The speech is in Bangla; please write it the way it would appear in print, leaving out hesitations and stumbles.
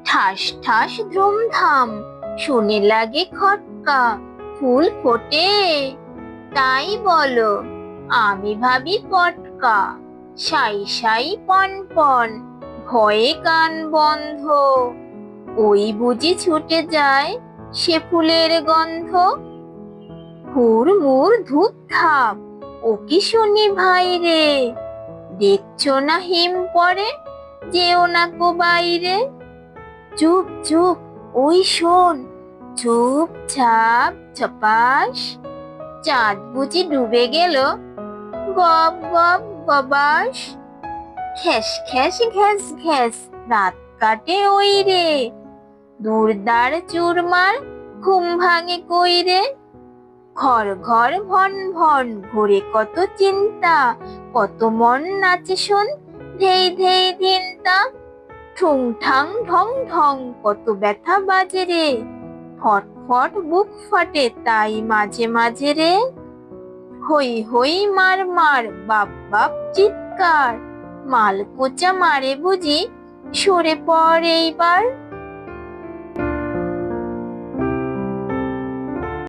ঠাস ঠাস ধুমধাম, শুনে লাগে খটকা, ফুল ফোটে। তাই বলো, আমি ভাবি পটকা, সাই সাই পন পন, ভয়ে কান বন্ধ। ওই বুঝি ছুটে যায় সে ফুলের গন্ধ। হুড় মুড় ধূপ ধাপ, ও কি শুনি ভাই রে, দেখছো না হিম পড়ে, যেও না কো বাইরে। চুপ চুপ, ওই শোন, চুপচাপ ঝপাস, চাঁদ বুঝি ডুবে গেল, গপ গপ গবাস। খ্যাস খ্যাস ঘ্যাস ঘ্যাস, রাত কাটে ওই রে, দুর্দার চুরমার, ঘুম ভাঙে কই রে। ঘর ঘর ভন ভন, ঘুরে কত চিন্তা, কত মন নাচে শোন, ধেই ধেই ধিনতা। ঠুং ঠাং ঢং ঢং, কত ব্যথা বাজে রে, ফট ফট বুক ফাটে তাই মাঝে মাঝে রে। হই হই মার মার, বাপ বাপ চিৎকার, মাল কোচা মারে বুঝি, সরে পড় এইবার।